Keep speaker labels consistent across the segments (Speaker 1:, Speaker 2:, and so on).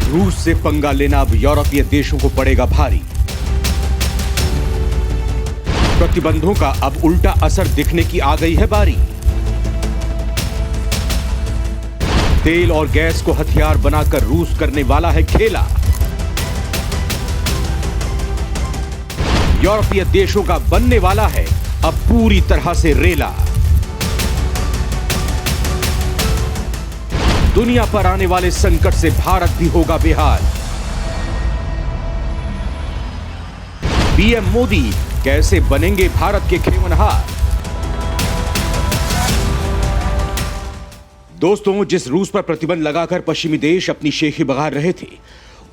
Speaker 1: रूस से पंगा लेना अब यूरोपीय देशों को पड़ेगा भारी। प्रतिबंधों का अब उल्टा असर दिखने की आ गई है बारी। तेल और गैस को हथियार बनाकर रूस करने वाला है खेला। यूरोपीय देशों का बनने वाला है अब पूरी तरह से रेला। दुनिया पर आने वाले संकट से भारत भी होगा बेहाल। पीएम मोदी कैसे बनेंगे भारत के खेमनहार। दोस्तों, जिस रूस पर प्रतिबंध लगाकर पश्चिमी देश अपनी शेखी बघार रहे थे,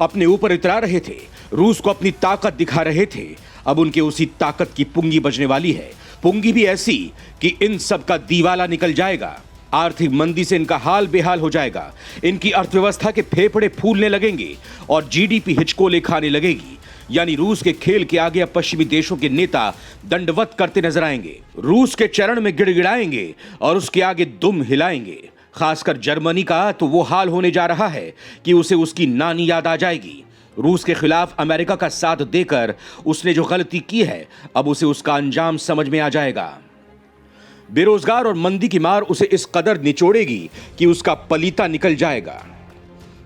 Speaker 1: अपने ऊपर इतरा रहे थे, रूस को अपनी ताकत दिखा रहे थे, अब उनके उसी ताकत की पुंगी बजने वाली है। पुंगी भी ऐसी कि इन सब का दीवाला निकल जाएगा। आर्थिक मंदी से इनका हाल बेहाल हो जाएगा। इनकी अर्थव्यवस्था के फेफड़े फूलने लगेंगे और जीडीपी हिचकोले खाने लगेगी। यानी रूस के खेल के आगे अब पश्चिमी देशों के नेता दंडवत करते नजर आएंगे, रूस के चरण में गिड़गिड़ाएंगे और उसके आगे दुम हिलाएंगे। खासकर जर्मनी का तो वो हाल होने जा रहा है कि उसे उसकी नानी याद आ जाएगी। रूस के खिलाफ अमेरिका का साथ देकर उसने जो गलती की है, अब उसे उसका अंजाम समझ में आ जाएगा। बेरोजगार और मंदी की मार उसे इस कदर निचोड़ेगी कि उसका पलीता निकल जाएगा।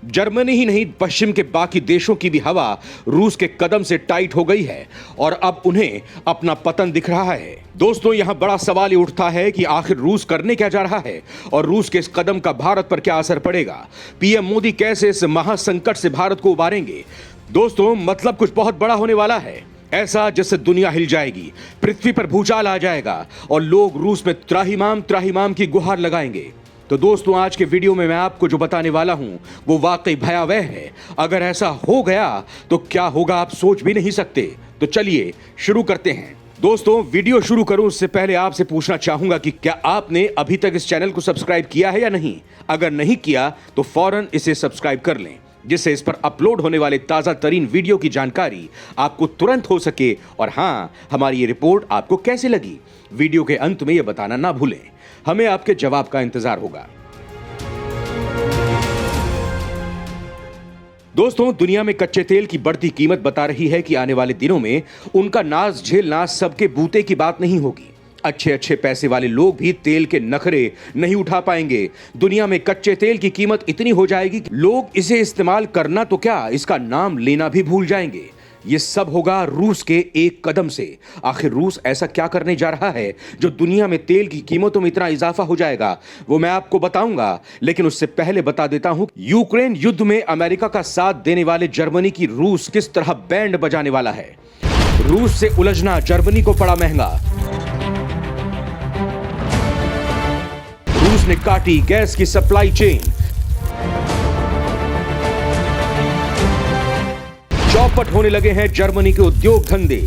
Speaker 1: जर्मनी ही नहीं, पश्चिम के बाकी देशों की भी हवा रूस के कदम से टाइट हो गई है और अब उन्हें अपना पतन दिख रहा है। दोस्तों, यहां बड़ा सवाल ये उठता है कि आखिर रूस करने क्या जा रहा है और रूस के इस कदम का भारत पर क्या असर पड़ेगा। पीएम मोदी कैसे इस महासंकट से भारत को उबारेंगे। दोस्तों, मतलब कुछ बहुत बड़ा होने वाला है, ऐसा जिससे दुनिया हिल जाएगी, पृथ्वी पर भूचाल आ जाएगा और लोग रूस में त्राहिमाम की गुहार लगाएंगे। तो दोस्तों, आज के वीडियो में मैं आपको जो बताने वाला हूं वो वाकई भयावह है। अगर ऐसा हो गया तो क्या होगा आप सोच भी नहीं सकते। तो चलिए शुरू करते हैं। दोस्तों, वीडियो शुरू करूं उससे पहले आपसे पूछना चाहूंगा कि क्या आपने अभी तक इस चैनल को सब्सक्राइब किया है या नहीं। अगर नहीं किया तो फौरन इसे सब्सक्राइब कर लें, जिससे इस पर अपलोड होने वाले ताजा तरीन वीडियो की जानकारी आपको तुरंत हो सके। और हां, हमारी ये रिपोर्ट आपको कैसे लगी, वीडियो के अंत में ये बताना ना भूलें। हमें आपके जवाब का इंतजार होगा। दोस्तों, दुनिया में कच्चे तेल की बढ़ती कीमत बता रही है कि आने वाले दिनों में उनका नाज झेलना सबके बूते की बात नहीं होगी। अच्छे पैसे वाले लोग भी तेल के नखरे नहीं उठा पाएंगे। दुनिया में कच्चे तेल की कीमत इतनी हो जाएगी कि लोग इसे इस्तेमाल करना तो क्या, इसका नाम लेना भी भूल जाएंगे। ये सब होगा रूस के एक कदम से। आखिर रूस ऐसा क्या करने जा रहा है जो दुनिया में तेल की कीमतों में इतना इजाफा हो जाएगा, वो मैं आपको बताऊंगा। लेकिन उससे पहले बता देता हूं, यूक्रेन युद्ध में अमेरिका का साथ देने वाले जर्मनी की रूस किस तरह बैंड बजाने वाला है। रूस से उलझना जर्मनी को पड़ा महंगा। रूस ने काटी गैस की सप्लाई चेन। चौपट होने लगे हैं जर्मनी के उद्योग धंधे।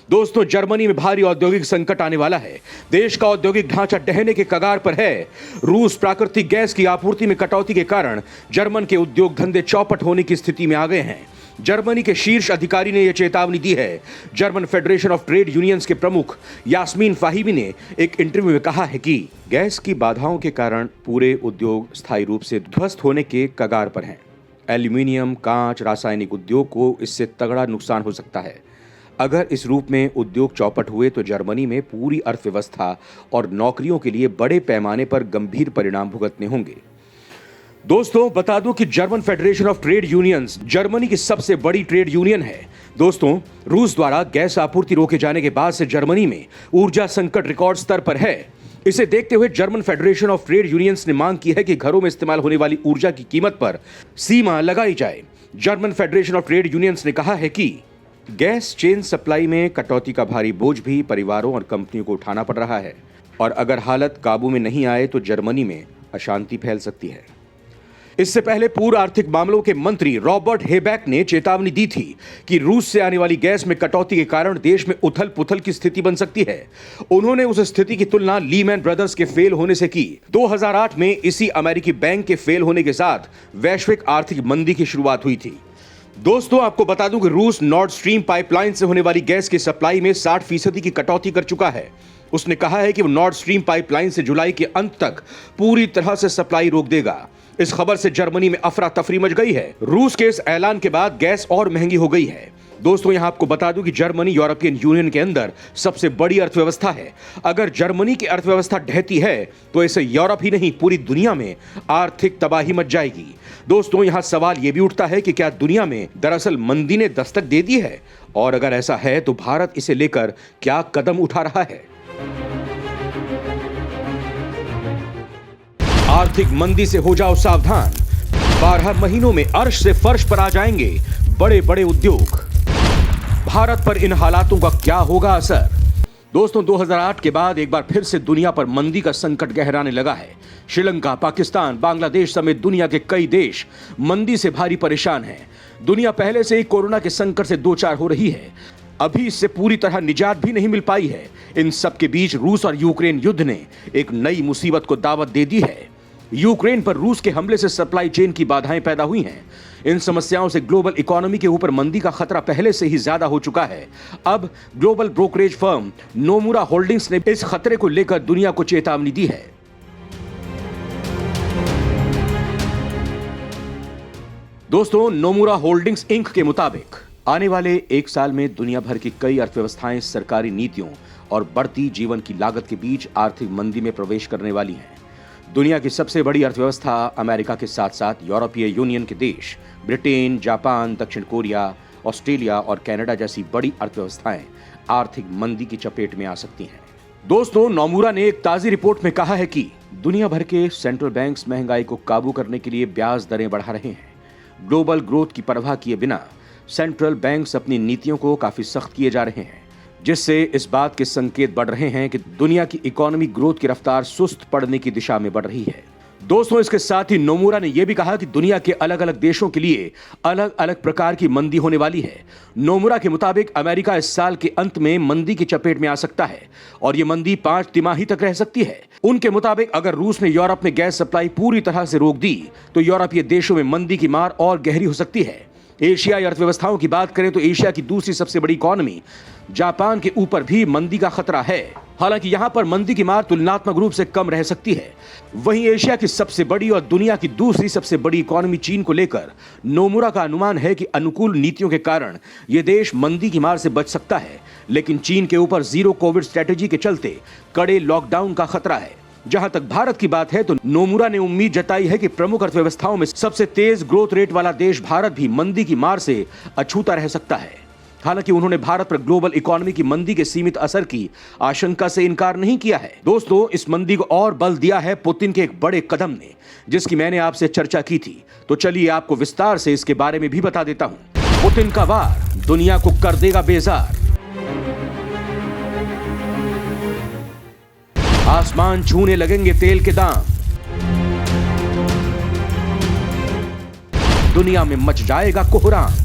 Speaker 1: दोस्तों, जर्मनी में भारी औद्योगिक संकट आने वाला है। देश का औद्योगिक ढांचा ढहने के कगार पर है। रूस प्राकृतिक गैस की आपूर्ति में कटौती के कारण जर्मन के उद्योग धंधे चौपट होने की स्थिति में आ गए हैं। जर्मनी के शीर्ष अधिकारी ने यह चेतावनी दी है। German federation of trade unions के प्रमुख यास्मीन फाहिमी ने एक इंटरव्यू में कहा है कि गैस की बाधाओं के कारण पूरे उद्योग स्थायी रूप से ध्वस्त होने के कगार पर हैं। एल्यूमिनियम, कांच, रासायनिक उद्योग को इससे तगड़ा नुकसान हो सकता है। अगर इस रूप में उद्योग चौपट हुए तो जर्मनी में पूरी अर्थव्यवस्था और नौकरियों के लिए बड़े पैमाने पर गंभीर परिणाम भुगतने होंगे। दोस्तों, बता दूं कि German federation of trade unions Germany की सबसे बड़ी ट्रेड यूनियन है। दोस्तों, रूस द्वारा गैस आपूर्ति रोके जाने के बाद से जर्मनी में ऊर्जा संकट रिकॉर्ड स्तर पर है। इसे देखते हुए German federation of trade unions ने मांग की है कि घरों में इस्तेमाल होने वाली ऊर्जा की कीमत पर सीमा लगाई जाए। German federation of trade unions ने कहा है कि गैस चेन सप्लाई में कटौती का भारी बोझ भी परिवारों और कंपनियों को उठाना पड़ रहा है और अगर हालत काबू में नहीं आए तो जर्मनी में अशांति फैल सकती है। इससे पहले पूर्व आर्थिक मामलों के मंत्री रॉबर्ट हेबैक ने चेतावनी दी थी कि रूस से आने वाली गैस में कटौती के कारण देश में उथल पुथल की स्थिति बन सकती है। उन्होंने उस स्थिति की तुलना लीमैन ब्रदर्स के फेल होने से की। 2008 में इसी अमेरिकी बैंक के फेल होने के साथ वैश्विक आर्थिक मंदी की शुरुआत हुई थी। दोस्तों, आपको बता दूं कि रूस नॉर्ड स्ट्रीम पाइपलाइन से होने वाली गैस की सप्लाई में 60% की कटौती कर चुका है। उसने कहा है कि वो नॉर्ड स्ट्रीम पाइपलाइन से जुलाई के अंत तक पूरी तरह से सप्लाई रोक देगा। इस खबर से जर्मनी में अफरा तफरी मच गई है। रूस के इस ऐलान के बाद गैस और महंगी हो गई है। दोस्तों, यहां आपको बता दूं कि जर्मनी यूरोपियन यूनियन के अंदर सबसे बड़ी अर्थव्यवस्था है। अगर जर्मनी की अर्थव्यवस्था ढहती है तो इससे यूरोप ही नहीं पूरी दुनिया में आर्थिक तबाही मच जाएगी। दोस्तों, यहां सवाल यह भी उठता है कि क्या दुनिया में दरअसल मंदी ने दस्तक दे दी है, और अगर ऐसा है तो भारत इसे लेकर क्या कदम उठा रहा है। आर्थिक मंदी से हो जाओ सावधान। 12 महीनों में अर्श से फर्श पर आ जाएंगे बड़े बड़े उद्योग। भारत पर इन हालातों का क्या होगा असर। दोस्तों, 2008 के बाद एक बार फिर से दुनिया पर मंदी का संकट गहराने लगा है। श्रीलंका, पाकिस्तान, बांग्लादेश समेत दुनिया के कई देश मंदी से भारी परेशान हैं। दुनिया पहले से ही कोरोना के संकट से दो चार हो रही है। अभी इससे पूरी तरह निजात भी नहीं मिल पाई है। इन सब के बीच रूस और यूक्रेन युद्ध ने एक नई मुसीबत को दावत दे दी है। यूक्रेन पर रूस के हमले से सप्लाई चेन की बाधाएं पैदा हुई हैं। इन समस्याओं से ग्लोबल इकोनॉमी के ऊपर मंदी का खतरा पहले से ही ज्यादा हो चुका है। अब global brokerage firm Nomura holdings ने इस खतरे को लेकर दुनिया को चेतावनी दी है। दोस्तों, नोमुरा होल्डिंग्स इंक के मुताबिक आने वाले एक साल में दुनिया भर की कई अर्थव्यवस्थाएं सरकारी नीतियों और बढ़ती जीवन की लागत के बीच आर्थिक मंदी में प्रवेश करने वाली हैं। दुनिया की सबसे बड़ी अर्थव्यवस्था अमेरिका के साथ साथ यूरोपीय यूनियन के देश ब्रिटेन, जापान, दक्षिण कोरिया, ऑस्ट्रेलिया और कनाडा जैसी बड़ी अर्थव्यवस्थाएं आर्थिक मंदी की चपेट में आ सकती हैं। दोस्तों, नोमुरा ने एक ताज़ी रिपोर्ट में कहा है कि दुनिया भर के सेंट्रल बैंक्स महंगाई को काबू करने के लिए ब्याज दरें बढ़ा रहे हैं। ग्लोबल ग्रोथ की परवाह किए बिना सेंट्रल बैंक्स अपनी नीतियों को काफी सख्त किए जा रहे हैं, जिससे इस बात के संकेत बढ़ रहे हैं कि दुनिया की इकोनॉमी ग्रोथ की रफ्तार सुस्त पड़ने की दिशा में बढ़ रही है। दोस्तों, इसके साथ ही नोमुरा ने यह भी कहा कि दुनिया के अलग अलग देशों के लिए अलग अलग प्रकार की मंदी होने वाली है। नोमुरा के मुताबिक अमेरिका इस साल के अंत में मंदी की चपेट में आ सकता है और यह मंदी 5 तिमाही तक रह सकती है। उनके मुताबिक अगर रूस ने यूरोप में गैस सप्लाई पूरी तरह से रोक दी तो यूरोपीय देशों में मंदी की मार और गहरी हो सकती है। एशियाई अर्थव्यवस्थाओं की बात करें तो एशिया की दूसरी सबसे बड़ी इकोनॉमी जापान के ऊपर भी मंदी का खतरा है। हालांकि यहां पर मंदी की मार तुलनात्मक रूप से कम रह सकती है। वहीं एशिया की सबसे बड़ी और दुनिया की दूसरी सबसे बड़ी इकोनॉमी चीन को लेकर नोमुरा का अनुमान है कि अनुकूल नीतियों के कारण यह देश मंदी की मार से बच सकता है, लेकिन चीन के ऊपर जीरो कोविड स्ट्रेटेजी के चलते कड़े लॉकडाउन का खतरा है। जहां तक भारत की बात है तो नोमुरा ने उम्मीद जताई है कि प्रमुख अर्थव्यवस्थाओं में सबसे तेज ग्रोथ रेट वाला देश भारत भी मंदी की मार से अछूता रह सकता है। हालांकि उन्होंने भारत पर ग्लोबल इकोनॉमी की मंदी के सीमित असर की आशंका से इनकार नहीं किया है। दोस्तों, इस मंदी को और बल दिया है पुतिन के एक बड़े कदम ने, जिसकी मैंने आपसे चर्चा की थी। तो चलिए आपको विस्तार से इसके बारे में भी बता देता हूं। पुतिन का वार दुनिया को कर देगा बेजार। आसमान छूने लगेंगे तेल के दाम। दुनिया में मच जाएगा कोहराम।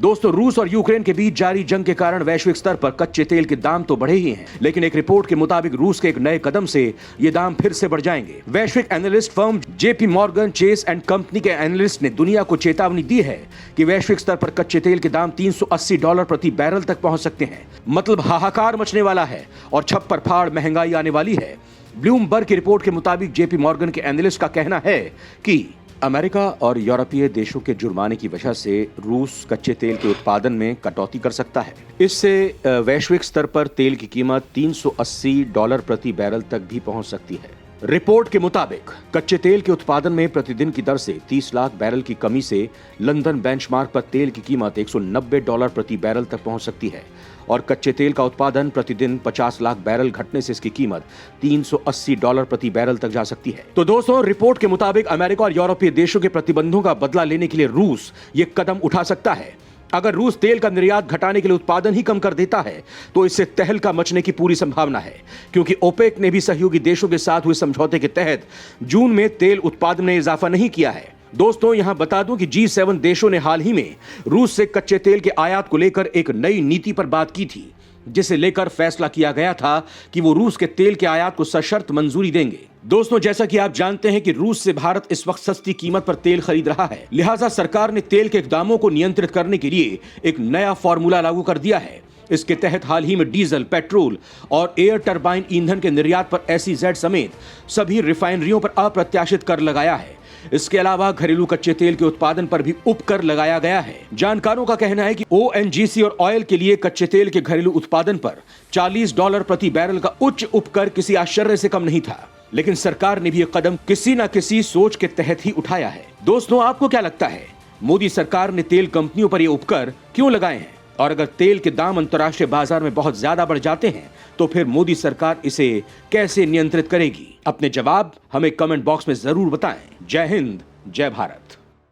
Speaker 1: दोस्तों, रूस और यूक्रेन के बीच जारी जंग के कारण वैश्विक स्तर पर कच्चे तेल के दाम तो बढ़े ही हैं, लेकिन एक रिपोर्ट के मुताबिक रूस के एक नए कदम से ये दाम फिर से बढ़ जाएंगे। वैश्विक analyst firm JP Morgan Chase and company के एनालिस्ट ने दुनिया को चेतावनी दी है कि वैश्विक स्तर पर कच्चे तेल के दाम $380 प्रति बैरल तक पहुंच सकते हैं। मतलब हाहाकार मचने वाला है और छप्पर फाड़ महंगाई आने वाली है। ब्लूमबर्ग की रिपोर्ट के मुताबिक जेपी मॉर्गन के एनालिस्ट का कहना है कि अमेरिका और यूरोपीय देशों के जुर्माने की वजह से रूस कच्चे तेल के उत्पादन में कटौती कर सकता है। इससे वैश्विक स्तर पर तेल की कीमत $380 प्रति बैरल तक भी पहुंच सकती है। रिपोर्ट के मुताबिक कच्चे तेल के उत्पादन में प्रतिदिन की दर से 30 लाख बैरल की कमी से लंदन बेंचमार्क पर तेल की कीमत $190 प्रति बैरल तक पहुंच सकती है और कच्चे तेल का उत्पादन प्रतिदिन 50 लाख बैरल घटने से इसकी कीमत $380 प्रति बैरल तक जा सकती है। तो दोस्तों, रिपोर्ट के मुताबिक अमेरिका और यूरोपीय देशों के प्रतिबंधों का बदला लेने के लिए रूस ये कदम उठा सकता है। अगर रूस तेल का निर्यात घटाने के लिए उत्पादन ही कम कर देता है तो इससे तहलका मचने की पूरी संभावना है, क्योंकि ओपेक ने भी सहयोगी देशों के साथ हुए समझौते के तहत जून में तेल उत्पादन में इजाफा नहीं किया है। दोस्तों, यहां बता दूं कि G7 देशों ने हाल ही में रूस से कच्चे तेल के आयात को लेकर एक नई नीति पर बात की थी, जिसे लेकर फैसला किया गया था कि वो रूस के तेल के आयात को सशर्त मंजूरी देंगे। दोस्तों, जैसा कि आप जानते हैं कि रूस से भारत इस वक्त सस्ती कीमत पर तेल खरीद रहा है, लिहाजा सरकार ने तेल के दामों को नियंत्रित करने के लिए एक नया फॉर्मूला लागू कर दिया है। इसके तहत हाल ही में डीजल, पेट्रोल और एयर टरबाइन ईंधन के निर्यात पर SEZ समेत सभी रिफाइनरियों पर अप्रत्याशित कर लगाया है। इसके अलावा घरेलू कच्चे तेल के उत्पादन पर भी उपकर लगाया गया है। जानकारों का कहना है कि ओएनजीसी और ऑयल के लिए कच्चे तेल के घरेलू उत्पादन पर $40 प्रति बैरल का उच्च उपकर किसी आश्चर्य से कम नहीं था, लेकिन सरकार ने भी यह कदम किसी न किसी सोच के तहत ही उठाया है। दोस्तों, आपको क्या लगता है, मोदी सरकार ने तेल कंपनियों पर ये उपकर क्यों लगाए हैं? और अगर तेल के दाम अंतर्राष्ट्रीय बाजार में बहुत ज्यादा बढ़ जाते हैं तो फिर मोदी सरकार इसे कैसे नियंत्रित करेगी? अपने जवाब हमें कमेंट बॉक्स में जरूर बताएं। जय हिंद, जय भारत।